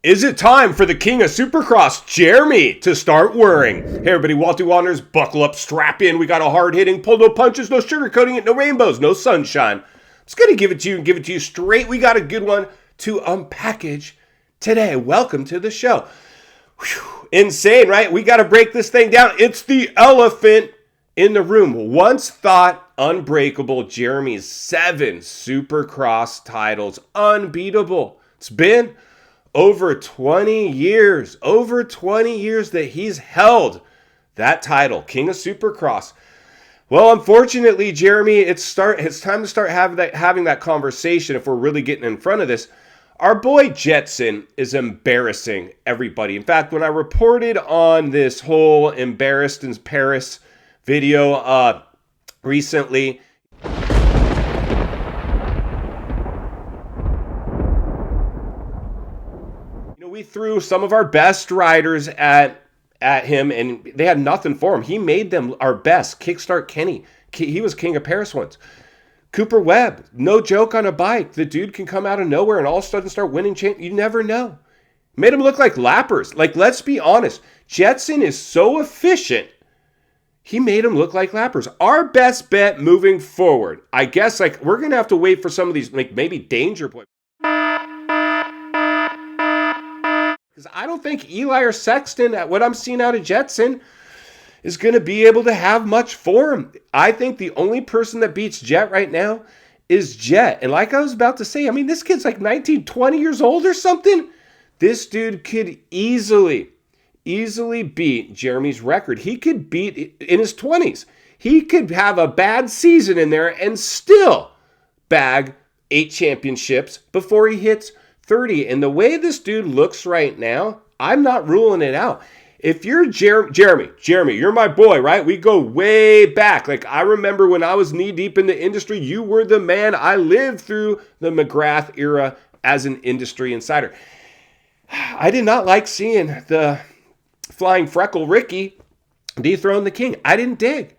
Is it time for the king of Supercross, Jeremy, to start whirring? Hey everybody, WALTY Wanderers, buckle up, strap in. We got a hard-hitting, pull no punches, no sugarcoating it, no rainbows, no sunshine. I'm just going to give it to you and give it to you straight. We got a good one to unpackage today. Welcome to the show. Whew, insane, right? We got to break this thing down. It's the elephant in the room. Once thought unbreakable, Jeremy's 7 Supercross titles, unbeatable. It's been over 20 years that he's held that title, King of Supercross. Well, unfortunately, Jeremy, it's time to start having that conversation if we're really getting in front of this. Our boy Jetson is embarrassing everybody. In fact, when I reported on this whole embarrassed in Paris video recently, we threw some of our best riders at him, and they had nothing for him. He made them our best. Kickstart Kenny. He was king of Paris once. Cooper Webb, no joke on a bike. The dude can come out of nowhere and all of a sudden start winning. You never know. Made him look like lappers. Like, let's be honest. Jetson is so efficient. He made him look like lappers. Our best bet moving forward, I guess, like, we're going to have to wait for some of these, like, maybe danger points. Because I don't think Eli or Sexton, at what I'm seeing out of Jetson, is going to be able to have much for him. I think the only person that beats Jett right now is Jett. And like I was about to say, I mean, this kid's like 19, 20 years old or something. This dude could easily beat Jeremy's record. He could beat in his 20s. He could have a bad season in there and still bag 8 championships before he hits 30. And the way this dude looks right now, I'm not ruling it out. If you're Jeremy, you're my boy, right? We go way back. Like, I remember when I was knee deep in the industry, you were the man. I lived through the McGrath era as an industry insider. I did not like seeing the flying freckle Ricky dethrone the king. I didn't dig.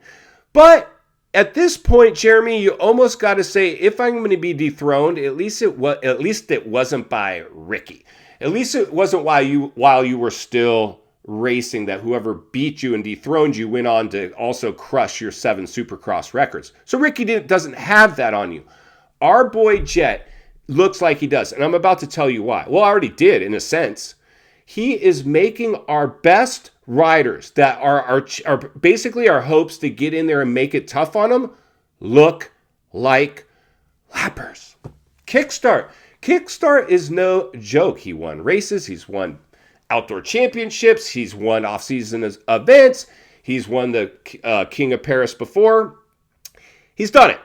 But at this point, Jeremy, you almost got to say, if I'm going to be dethroned, at least it wasn't by Ricky. At least it wasn't while you were still racing, that whoever beat you and dethroned you went on to also crush your 7 Supercross records. So Ricky doesn't have that on you. Our boy Jett looks like he does, and I'm about to tell you why. Well, I already did in a sense. He is making our best riders that are basically our hopes to get in there and make it tough on them look like lappers. Kickstart is no joke. He won races. He's won outdoor championships. He's won off-season events. He's won the King of Paris before. He's done it.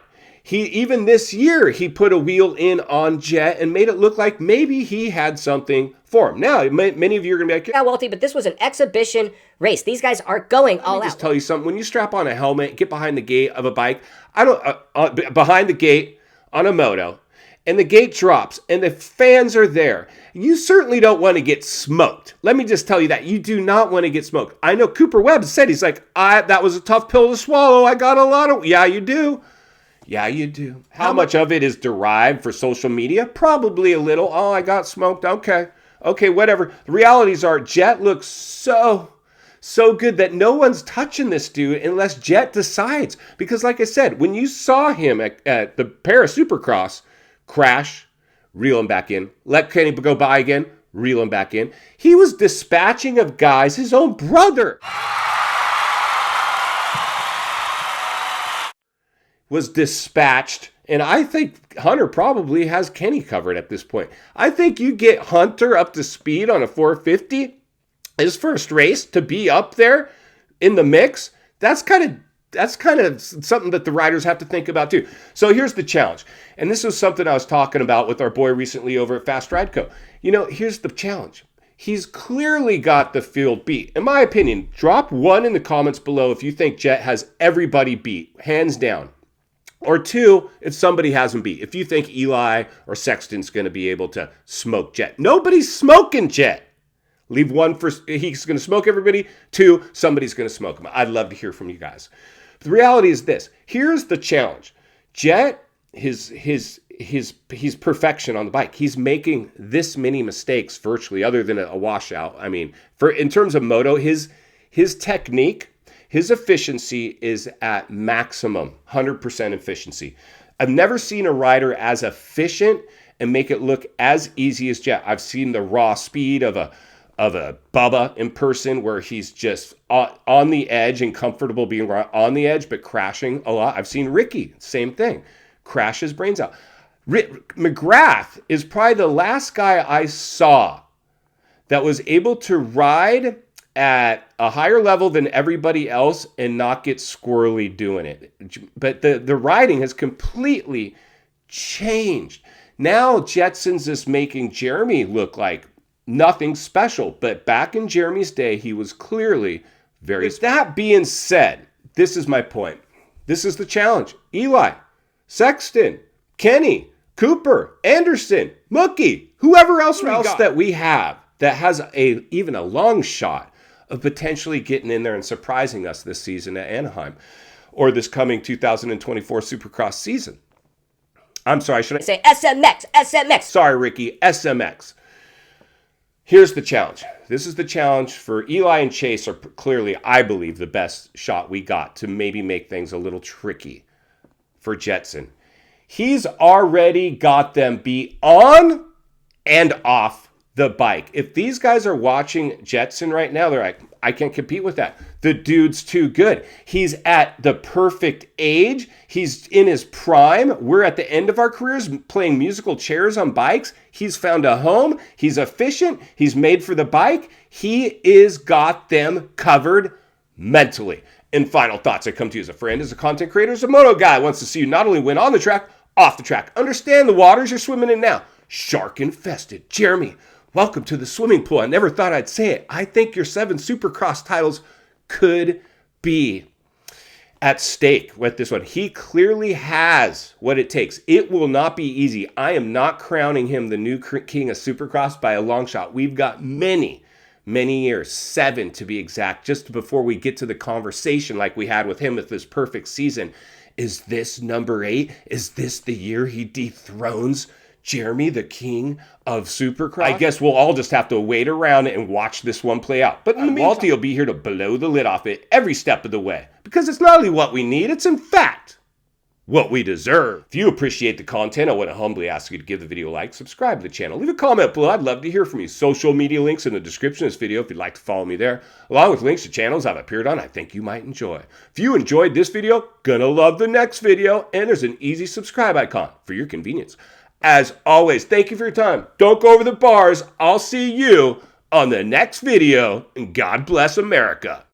Even this year, he put a wheel in on Jett and made it look like maybe he had something for him. Now, many of you are going to be like, yeah, Walty, but this was an exhibition race. These guys are going all out. Let me just tell you something. When you strap on a helmet, get behind the gate of a bike, behind the gate on a moto, and the gate drops, and the fans are there, you certainly don't want to get smoked. Let me just tell you that. You do not want to get smoked. I know Cooper Webb said, he's like, that was a tough pill to swallow. I got a lot of... Yeah, you do. Yeah, you do. How much of it is derived for social media? Probably a little. Oh, I got smoked. Okay, whatever. The realities are, Jett looks so good that no one's touching this dude unless Jett decides. Because like I said, when you saw him at the Paris Supercross, crash, reel him back in, let Kenny go by again, reel him back in. He was dispatching of guys, his own brother was dispatched, and I think Hunter probably has Kenny covered at this point. I think you get Hunter up to speed on a 450, his first race, to be up there in the mix. That's kind of something that the riders have to think about too. So here's the challenge, and this is something I was talking about with our boy recently over at Fast Ride Co. You know, here's the challenge. He's clearly got the field beat. In my opinion, drop 1 in the comments below if you think Jett has everybody beat, hands down. Or 2, if somebody hasn't beat. If you think Eli or Sexton's going to be able to smoke Jett. Nobody's smoking Jett. Leave 1 for, he's going to smoke everybody. 2, somebody's going to smoke him. I'd love to hear from you guys. But the reality is this. Here's the challenge. Jett, his he's perfection on the bike. He's making this many mistakes virtually, other than a washout. I mean, in terms of moto, his technique, his efficiency is at maximum, 100% efficiency. I've never seen a rider as efficient and make it look as easy as Jett. I've seen the raw speed of a Bubba in person, where he's just on the edge and comfortable being on the edge, but crashing a lot. I've seen Ricky, same thing, crash his brains out. McGrath is probably the last guy I saw that was able to ride at a higher level than everybody else and not get squirrely doing it. But the riding has completely changed. Now Jetson's just making Jeremy look like nothing special. But back in Jeremy's day, he was clearly very... With that being said, this is my point. This is the challenge. Eli, Sexton, Kenny, Cooper, Anderson, Mookie, whoever else that we have that has even a long shot of potentially getting in there and surprising us this season at Anaheim, or this coming 2024 Supercross season. I'm sorry, should I say SMX? SMX. Sorry, Ricky, SMX. Here's the challenge. This is the challenge for Eli and Chase are clearly, I believe, the best shot we got to maybe make things a little tricky for Jetson. He's already got them be on and off the bike. If these guys are watching Jetson right now, they're like, I can't compete with that. The dude's too good. He's at the perfect age. He's in his prime. We're at the end of our careers playing musical chairs on bikes. He's found a home. He's efficient. He's made for the bike. He is got them covered mentally. And final thoughts, I come to you as a friend, as a content creator, as a moto guy. Wants to see you not only win on the track, off the track. Understand the waters you're swimming in now. Shark infested. Jeremy, welcome to the swimming pool. I never thought I'd say it. I think your 7 Supercross titles could be at stake with this one. He clearly has what it takes. It will not be easy. I am not crowning him the new king of Supercross by a long shot. We've got many years, 7 to be exact, just before we get to the conversation like we had with him with this perfect season. Is this number 8? Is this the year he dethrones Jeremy, the king of Supercross? I guess we'll all just have to wait around and watch this one play out. But in the meantime, Walty will be here to blow the lid off it every step of the way. Because it's not only what we need, it's in fact what we deserve. If you appreciate the content, I want to humbly ask you to give the video a like, subscribe to the channel, leave a comment below. I'd love to hear from you. Social media links in the description of this video if you'd like to follow me there, along with links to channels I've appeared on I think you might enjoy. If you enjoyed this video, gonna love the next video, and there's an easy subscribe icon for your convenience. As always, thank you for your time. Don't go over the bars. I'll see you on the next video, and God bless America.